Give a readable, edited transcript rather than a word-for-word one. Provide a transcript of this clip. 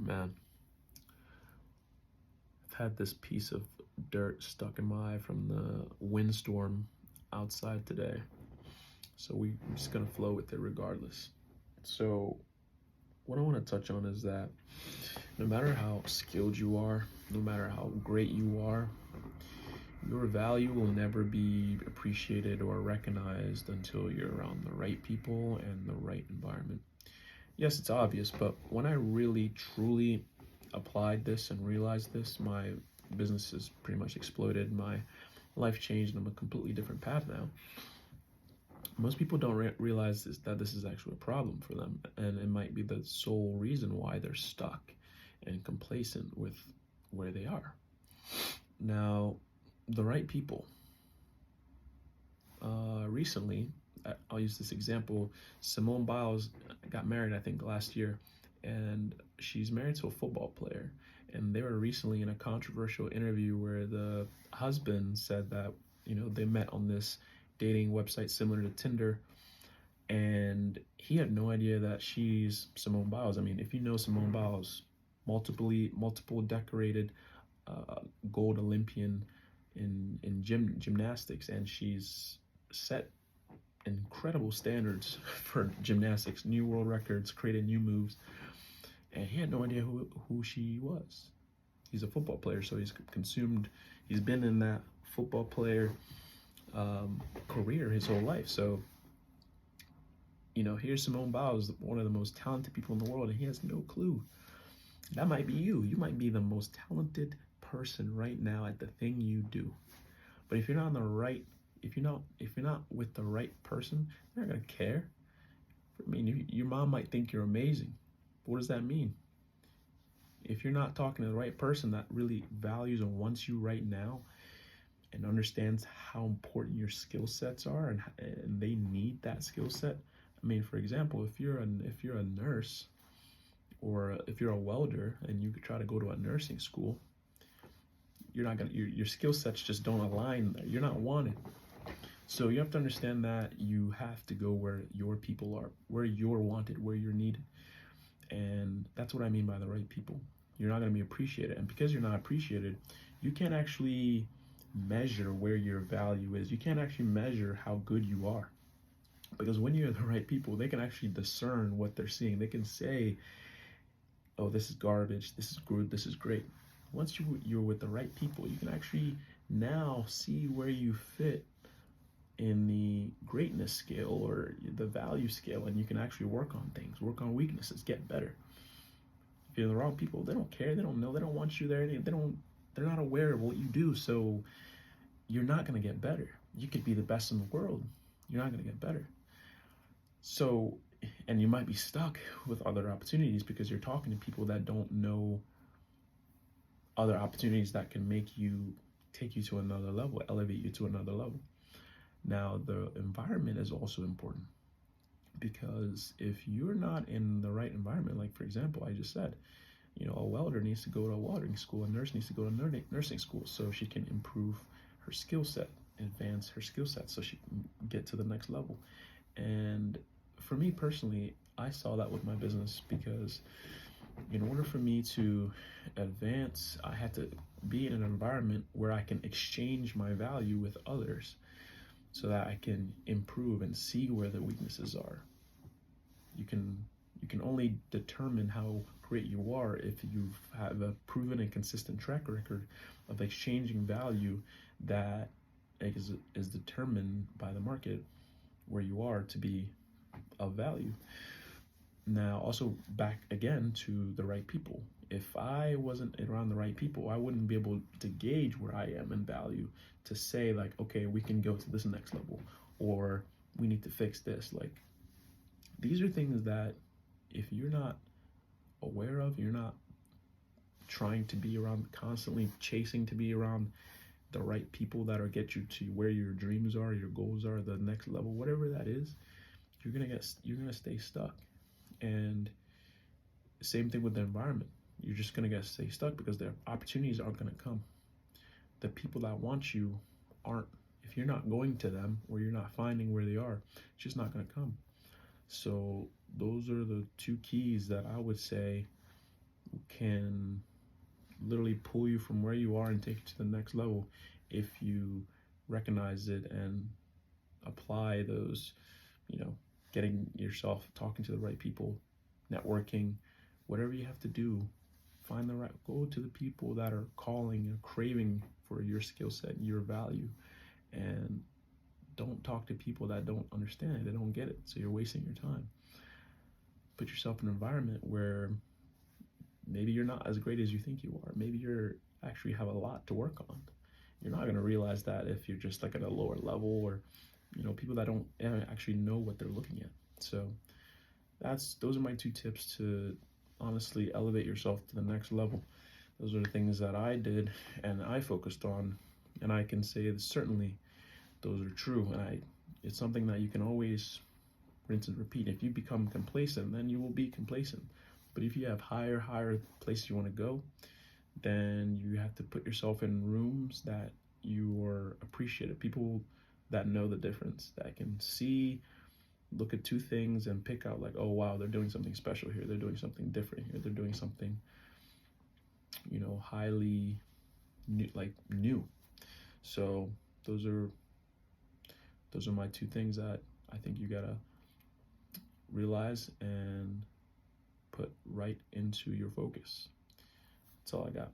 Man, I've had this piece of dirt stuck in my eye from the windstorm outside today. So we're just gonna flow with it regardless. So what I want to touch on is that no matter how skilled you are, no matter how great you are, your value will never be appreciated or recognized until you're around the right people and the right environment. Yes, it's obvious, but when I really truly applied this and realized this, my business has pretty much exploded. My life changed, and I'm a completely different path now. Most people don't realize that this is actually a problem for them, and it might be the sole reason why they're stuck and complacent with where they are. Now, the right people. Recently, I'll use this example. Simone Biles got married, I think, last year, and she's married to a football player. And they were recently in a controversial interview where the husband said that, they met on this dating website similar to Tinder, and he had no idea that she's Simone Biles. I mean, if you know Simone Biles, multiple decorated gold Olympian in gymnastics, and she's set incredible standards for gymnastics, new world records, created new moves, and he had no idea who she was. He's a football player, so he's been in that football player career his whole life. So, here's Simone Biles, one of the most talented people in the world, and he has no clue. That might be you. You might be the most talented person right now at the thing you do. But if you're not if you're not with the right person, they're not gonna care. I mean, your mom might think you're amazing. But what does that mean? If you're not talking to the right person that really values and wants you right now, and understands how important your skill sets are, and they need that skill set. I mean, for example, if you're a nurse, or if you're a welder and you could try to go to a nursing school, you're not gonna your skill sets just don't align there. You're not wanted. So you have to understand that you have to go where your people are, where you're wanted, where you're needed. And that's what I mean by the right people. You're not going to be appreciated. And because you're not appreciated, you can't actually measure where your value is. You can't actually measure how good you are. Because when you're the right people, they can actually discern what they're seeing. They can say, oh, this is garbage, this is good, this is great. Once you're with the right people, you can actually now see where you fit in the greatness scale or the value scale, and you can actually work on things, work on weaknesses, get better. If you're the wrong people, they don't care, they don't know, they don't want you there, they're not aware of what you do, so you're not going to get better. You could be the best in the world, you're not going to get better. So, and you might be stuck with other opportunities because you're talking to people that don't know other opportunities that can take you to another level, elevate you to another level. Now, the environment is also important, because if you're not in the right environment, like for example, I just said, a welder needs to go to a welding school, a nurse needs to go to nursing school so she can improve her skill set, advance her skill set so she can get to the next level. And for me personally, I saw that with my business, because in order for me to advance, I had to be in an environment where I can exchange my value with others, so that I can improve and see where the weaknesses are. You can only determine how great you are if you have a proven and consistent track record of exchanging value that is determined by the market where you are to be of value. Now, also back again to the right people. If I wasn't around the right people, I wouldn't be able to gauge where I am in value to say, like, okay, we can go to this next level, or we need to fix this. Like, these are things that if you're not aware of, you're not trying to be around, constantly chasing to be around the right people that are get you to where your dreams are, your goals are, the next level, whatever that is, you're gonna stay stuck. And same thing with the environment. You're just gonna stay stuck because the opportunities aren't gonna come. The people that want you aren't. If you're not going to them, or you're not finding where they are, it's just not gonna come. So those are the two keys that I would say can literally pull you from where you are and take you to the next level if you recognize it and apply those, getting yourself talking to the right people, networking, whatever you have to do. Find the right, go to the people that are calling and craving for your skill set, your value, and don't talk to people that don't understand it, they don't get it, so you're wasting your time. Put yourself in an environment where maybe you're not as great as you think you are. Maybe you're actually have a lot to work on. You're not going to realize that if you're just like at a lower level, or people that don't actually know what they're looking at. So those are my 2 tips to honestly elevate yourself to the next level. Those are the things that I did and I focused on, and I can say that certainly those are true. And it's something that you can always rinse and repeat. If you become complacent, then you will be complacent. But if you have higher places you want to go, then you have to put yourself in rooms that you are appreciated. People that know the difference, that can look at 2 things and pick out like, oh wow, they're doing something special here. They're doing something different here. They're doing something, highly new. So those are my 2 things that I think you gotta realize and put right into your focus. That's all I got.